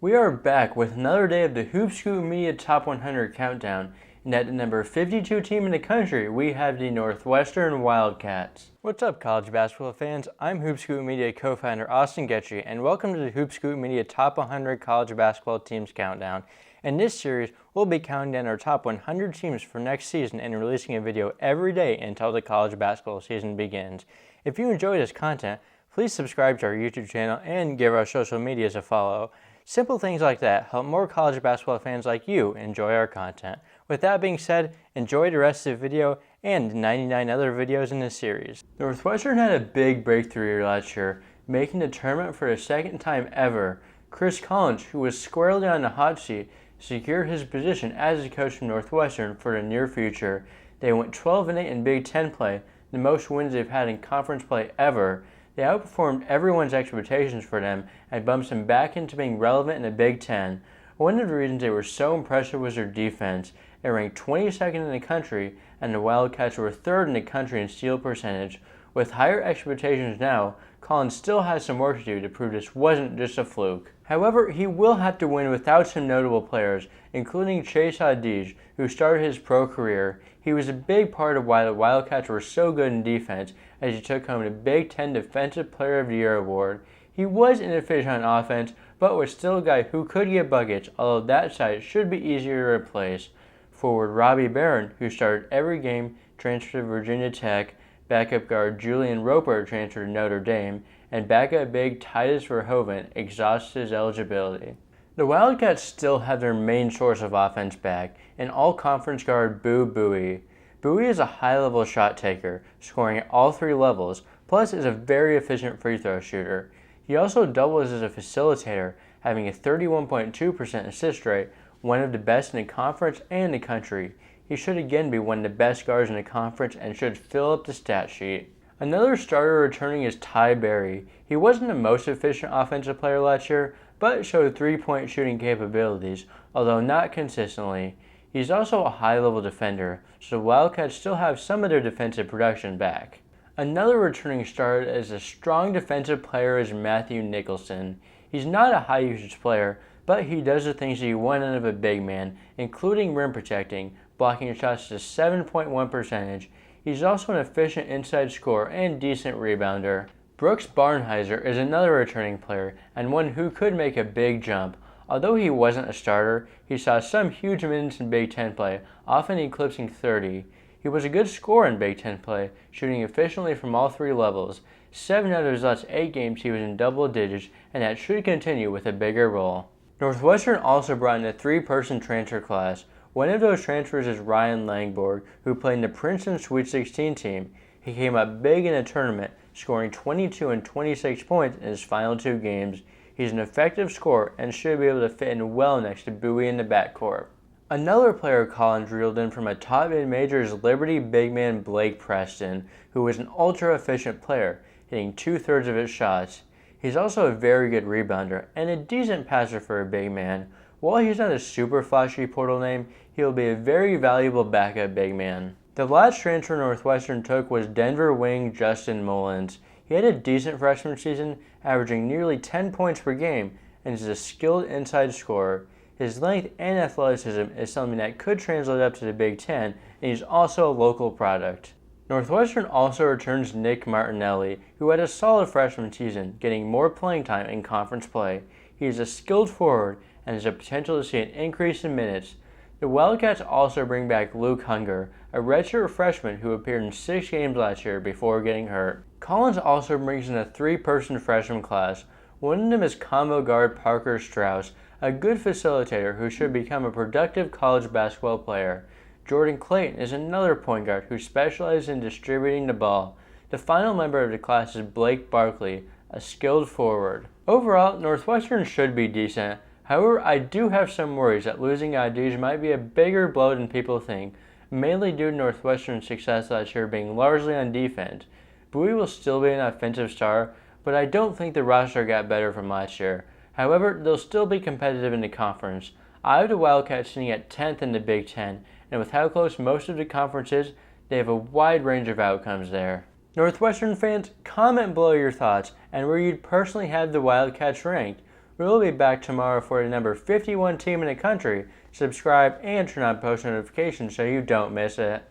We are back with another day of the Hoop Scoop Media Top 100 Countdown, and at the number 52 team in the country, we have the Northwestern Wildcats. What's up, college basketball fans? I'm Hoop Scoop Media co-founder Austin Getchy, and welcome to the Hoop Scoop Media Top 100 College Basketball Teams Countdown. In this series, we'll be counting down our top 100 teams for next season and releasing a video every day until the college basketball season begins. If you enjoy this content, please subscribe to our YouTube channel and give our social medias a follow. Simple things like that help more college basketball fans like you enjoy our content. With that being said, enjoy the rest of the video and 99 other videos in this series. Northwestern had a big breakthrough year last year, making the tournament for the second time ever. Chris Collins, who was squarely on the hot seat, secured his position as the coach from Northwestern for the near future. They went 12-8 in Big Ten play, the most wins they've had in conference play ever. They outperformed everyone's expectations for them and bumped them back into being relevant in the Big Ten. One of the reasons they were so impressive was their defense. They ranked 22nd in the country, and the Wildcats were 3rd in the country in steal percentage. With higher expectations now, Collins still has some work to do to prove this wasn't just a fluke. However, he will have to win without some notable players, including Chase Adij, who started his pro career. He was a big part of why the Wildcats were so good in defense, as he took home the Big Ten Defensive Player of the Year award. He was inefficient on offense, but was still a guy who could get buckets, although that side should be easier to replace. Forward Robbie Barron, who started every game, transferred to Virginia Tech. Backup guard Julian Roper transferred to Notre Dame, and backup big Titus Verhoeven exhausted his eligibility. The Wildcats still have their main source of offense back, an all-conference guard Boo Buie. Buie is a high-level shot taker, scoring at all 3 levels, plus is a very efficient free throw shooter. He also doubles as a facilitator, having a 31.2% assist rate, one of the best in the conference and the country. He should again be one of the best guards in the conference and should fill up the stat sheet. Another starter returning is Ty Berry. He wasn't the most efficient offensive player last year, but showed 3-point shooting capabilities, although not consistently. He's also a high-level defender, so the Wildcats still have some of their defensive production back. Another returning starter as a strong defensive player is Matthew Nicholson. He's not a high-usage player, but he does the things that you want out of a big man, including rim protecting, blocking shots to 7.1 percentage. He's also an efficient inside scorer and decent rebounder. Brooks Barnhizer is another returning player and one who could make a big jump. Although he wasn't a starter, he saw some huge minutes in Big Ten play, often eclipsing 30. He was a good scorer in Big Ten play, shooting efficiently from all 3 levels. 7 out of his last 8 games he was in double digits, and that should continue with a bigger role. Northwestern also brought in a 3-person transfer class. One of those transfers is Ryan Langborg, who played in the Princeton Sweet 16 team. He came up big in the tournament, scoring 22 and 26 points in his final 2 games. He's an effective scorer and should be able to fit in well next to Bowie in the backcourt. Another player Collins reeled in from a top mid-major is Liberty big man Blake Preston, who was an ultra-efficient player, hitting 2/3 of his shots. He's also a very good rebounder and a decent passer for a big man. While he's not a super flashy portal name, he will be a very valuable backup big man. The last transfer Northwestern took was Denver wing Justin Mullins. He had a decent freshman season, averaging nearly 10 points per game, and is a skilled inside scorer. His length and athleticism is something that could translate up to the Big Ten, and he's also a local product. Northwestern also returns Nick Martinelli, who had a solid freshman season, getting more playing time in conference play. He is a skilled forward and has the potential to see an increase in minutes. The Wildcats also bring back Luke Hunger, a redshirt freshman who appeared in 6 games last year before getting hurt. Collins also brings in a 3-person freshman class. One of them is combo guard Parker Strauss, a good facilitator who should become a productive college basketball player. Jordan Clayton is another point guard who specializes in distributing the ball. The final member of the class is Blake Barkley, a skilled forward. Overall, Northwestern should be decent. However, I do have some worries that losing Adij might be a bigger blow than people think, mainly due to Northwestern's success last year being largely on defense. Bowie will still be an offensive star, but I don't think the roster got better from last year. However, they'll still be competitive in the conference. I have the Wildcats sitting at 10th in the Big Ten, and with how close most of the conference is, they have a wide range of outcomes there. Northwestern fans, comment below your thoughts and where you'd personally have the Wildcats ranked. We will be back tomorrow for the number 51 team in the country. Subscribe and turn on post notifications so you don't miss it.